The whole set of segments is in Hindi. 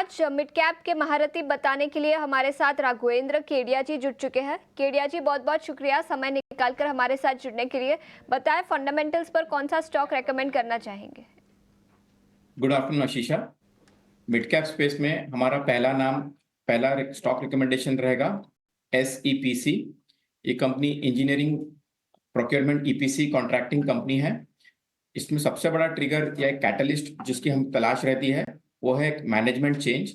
आज मिड कैप के महारथी बताने के लिए हमारे साथ राघवेंद्र केडिया जी जुड़ चुके हैं। केडिया जी, बहुत बहुत शुक्रिया समय निकालकर हमारे साथ जुड़ने के लिए। बताएं फंडामेंटल्स पर कौन सा स्टॉक रेकमेंड करना चाहेंगे? Good afternoon Ashisha. Mid cap space में हमारा पहला स्टॉक रिकमेंडेशन रहेगा SEPC। ये company engineering procurement EPC contracting company है। इसमें सबसे बड़ा ट्रिगर या कैटलिस्ट जिसकी हम तलाश रहती है वो है management change.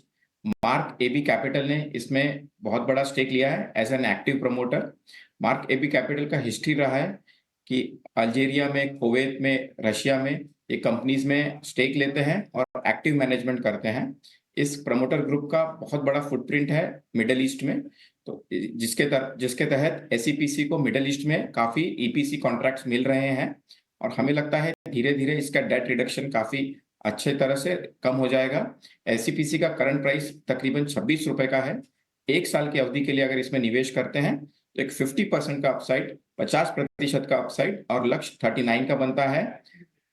Mark AB Capital ने इसमें बहुत बड़ा स्टेक लिया है as an active promoter. Mark AB Capital का हिस्ट्री रहा है कि अल्जीरिया में, कुवैत में, रशिया में ये कंपनीज में स्टेक लेते हैं और एक्टिव मैनेजमेंट करते हैं। इस प्रमोटर ग्रुप का बहुत बड़ा फुटप्रिंट है मिडल ईस्ट में, तो जिसके तहत SEPC को मिडल ईस्ट में काफी EPC कॉन्ट्रैक्ट्स मिल रहे हैं और हमें लगता है धीरे धीरे इसका डेट रिडक्शन काफी अच्छे तरह से कम हो जाएगा। SEPC का करंट प्राइस तकरीबन 26 रुपए का है। एक साल की अवधि के लिए अगर इसमें निवेश करते हैं तो एक 50% का अपसाइड, 50% का अपसाइड और लक्ष्य 39 का बनता है।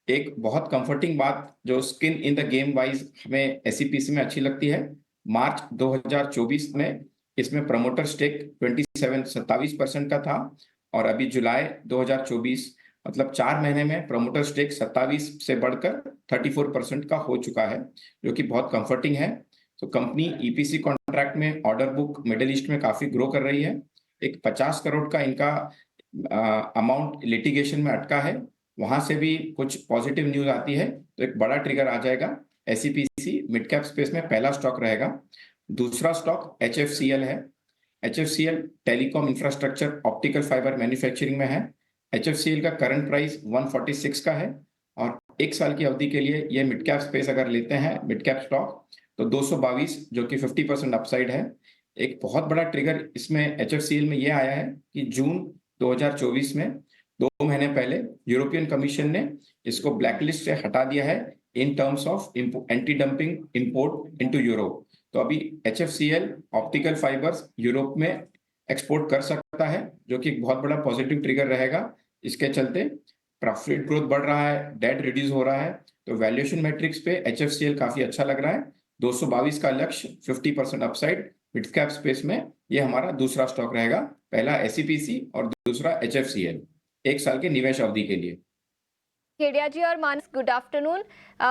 एक बहुत कंफर्टिंग बात जो skin in the game wise हमें SEPC में अच्छी लगती है, मार्च 2024 में इसमें प्रमोटर स्टेक 27% का था और अभी जुलाई 2024 मतलब 4 महीने में प्रमोटर स्टेक 27 से बढ़कर 34% का हो चुका है, जो कि बहुत कंफर्टिंग है। तो कंपनी EPC कॉन्ट्रैक्ट में ऑर्डर बुक मिडिल ईस्ट में काफी ग्रो कर रही है। एक 50 करोड़ का इनका अमाउंट लिटिगेशन में अटका है, वहां से भी कुछ पॉजिटिव न्यूज आती है तो एक बड़ा ट्रिगर आ जाएगा। SEPC मिड कैप स्पेस में पहला स्टॉक रहेगा। दूसरा स्टॉक HFCL है। HFCL telecom infrastructure optical fibre manufacturing में है। HFCL का करंट प्राइस 146 का है और एक साल की अवधि के लिए ये मिड कैप स्पेस अगर लेते हैं मिड कैप स्टॉक तो 222 जो कि 50% अपसाइड है। एक बहुत बड़ा ट्रिगर इसमें HFCL में ये आया है कि जून 2024 में 2 महीने पहले यूरोपियन कमीशन ने इसको ब्लैकलिस्ट से हटा दिया है in terms of anti dumping import into Europe. तो अभी HFCL ऑप्टिकल फाइबर्स यूरोप में एक्सपोर्ट कर सकता है, जो कि एक बहुत बड़ा पॉजिटिव ट्रिगर रहेगा। इसके चलते प्रॉफिट ग्रोथ बढ़ रहा है, डेट रिड्यूस हो रहा है, तो वैल्यूएशन मैट्रिक्स पे HFCL काफी अच्छा लग रहा है। 222 का लक्ष्य, 50% अपसाइड मिड कैप स्पेस में ये हमारा दूसरा स्टॉक रहेगा। पहला SEPC और दूसरा HFCL, एक साल के निवेश अवधि के लिए। केडिया जी और मानस, गुड आफ्टरनून।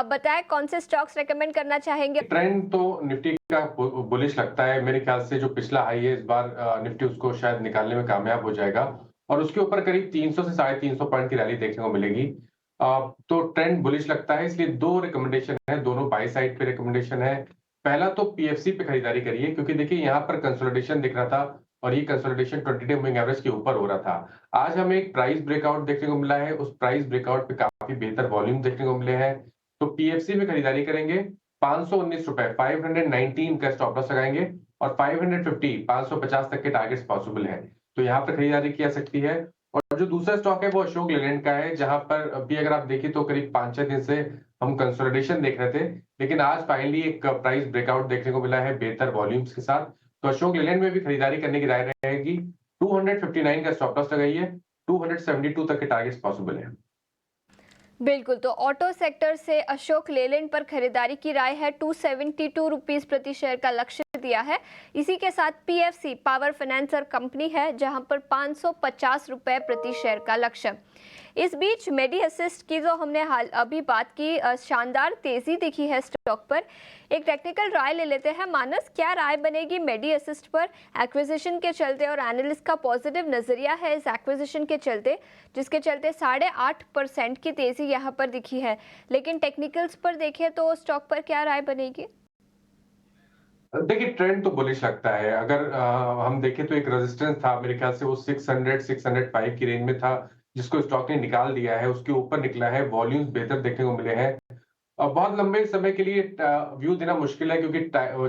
बताएं कौन से स्टॉक्स रेकमेंड करना चाहेंगे? ट्रेंड तो निफ्टी का बुलिश लगता है। मेरे ख्याल से जो पिछला हाई है इस बार निफ्टी उसको शायद निकालने में कामयाब हो जाएगा और उसके ऊपर करीब 300 से 350 पॉइंट की रैली देखने को मिलेगी। तो ट्रेंड बुलिश लगता है, इसलिए 2 रिकमेंडेशन है, दोनों बाई साइड पे रिकमेंडेशन है। पहला तो PFC पे खरीदारी करिए, क्योंकि देखिए यहाँ पर कंसोलिडेशन दिख रहा था और ये कंसोलिडेशन 20 डे मूविंग एवरेज के ऊपर हो रहा था। आज हमें एक प्राइस ब्रेकआउट देखने को मिला है, उस प्राइस ब्रेकआउट पे काफी बेहतर वॉल्यूम देखने को मिले हैं, तो PFC में खरीदारी करेंगे। 519 रुपए 519 का स्टॉप लॉस लगाएंगे और 550 550 तक के टारगेट्स पॉसिबल है, तो यहाँ पर खरीदारी की जा सकती है। और जो दूसरा स्टॉक है वो अशोक लेलैंड का है, जहां पर अभी अगर आप देखें तो करीब 5-6 दिन से हम कंसोलिडेशन देख रहे थे, लेकिन आज फाइनली एक प्राइस ब्रेकआउट देखने को मिला है बेहतर वॉल्यूम्स के साथ। तो अशोक लेलैंड में भी खरीदारी करने की राय रहेगी। 259 का स्टॉप लॉस लगाइए, 272 तक के टारगेट्स पॉसिबल है। बिल्कुल, तो ऑटो सेक्टर से अशोक लेलैंड पर खरीदारी की राय है। 272 रुपीज प्रति शेयर का लक्ष्य दिया है। इसी के साथ PFC पावर फाइनेंसर कंपनी है, जहां पर 550 रुपए प्रति शेयर का लक्ष्य। इस बीच मेडी असिस्ट की जो हमने अभी बात की, शानदार तेजी दिखी है स्टॉक पर। एक टेक्निकल राय ले लेते हैं। मानस, क्या राय बनेगी मेडी असिस्ट पर एक्विजिशन के चलते, और एनालिस्ट का पॉजिटिव नजरिया है इस एक्विजिशन के चलते, जिसके चलते 8.5% की तेजी यहाँ पर दिखी है, लेकिन टेक्निकल्स पर देखें तो स्टॉक पर क्या राय बनेगी? देखिए ट्रेंड तो बुलिश लगता है। अगर हम देखें तो एक रेजिस्टेंस था, मेरे ख्याल से वो 600 605 की रेंज में था, जिसको स्टॉक ने निकाल दिया है, उसके ऊपर निकला है, वॉल्यूम्स बेहतर देखने को मिले हैं। बहुत लंबे समय के लिए व्यू देना मुश्किल है, क्योंकि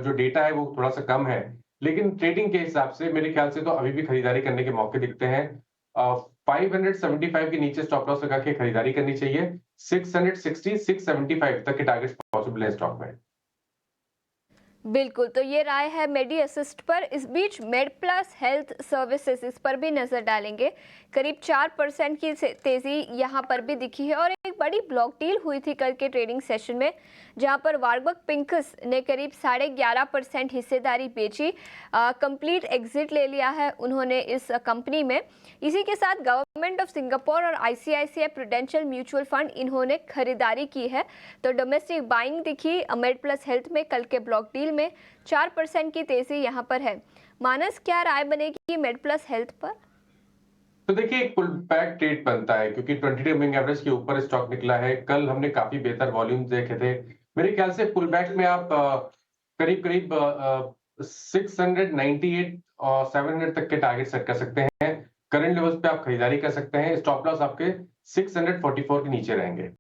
जो डेटा है वो थोड़ा सा कम है, लेकिन ट्रेडिंग के हिसाब से मेरे ख्याल से तो अभी भी खरीदारी करने के मौके दिखते हैं। 575 के नीचे स्टॉप लॉस लगा के खरीदारी करनी चाहिए। 660 675 तक के टारगेट्स पॉसिबल है स्टॉक में। बिल्कुल, तो ये राय है मेडी असिस्ट पर। इस बीच मेड प्लस हेल्थ सर्विसेज, इस पर भी नजर डालेंगे। करीब 4% की तेजी यहाँ पर भी दिखी है और एक बड़ी ब्लॉक डील हुई थी कल के ट्रेडिंग सेशन में, जहाँ पर वार्बक पिंकस ने करीब 11.5% हिस्सेदारी बेची, कंप्लीट एग्जिट ले लिया है उन्होंने इस कंपनी में। इसी के साथ गवर्नमेंट ऑफ सिंगापुर और आईसीआईसीआई प्रूडेंशियल म्यूचुअल फंड इन्होंने खरीदारी की है। तो डोमेस्टिक बाइंग दिखी मेड प्लस हेल्थ में कल के ब्लॉक डील में। 4% की तेजी यहाँ पर है। मानस, क्या राय बनेगी मेड प्लस हेल्थ पर? तो देखिए, एक पुल बैक ट्रेड बनता है क्योंकि 20 मूविंग एवरेज के ऊपर स्टॉक निकला है। कल हमने काफी बेहतर वॉल्यूम देखे थे। मेरे ख्याल से पुल बैक में आप करीब करीब 698 और 700 तक के टारगेट सेट कर सकते हैं। करंट लेवल्स पे आप खरीदारी कर सकते हैं। स्टॉप लॉस आपके 644 के नीचे रहेंगे।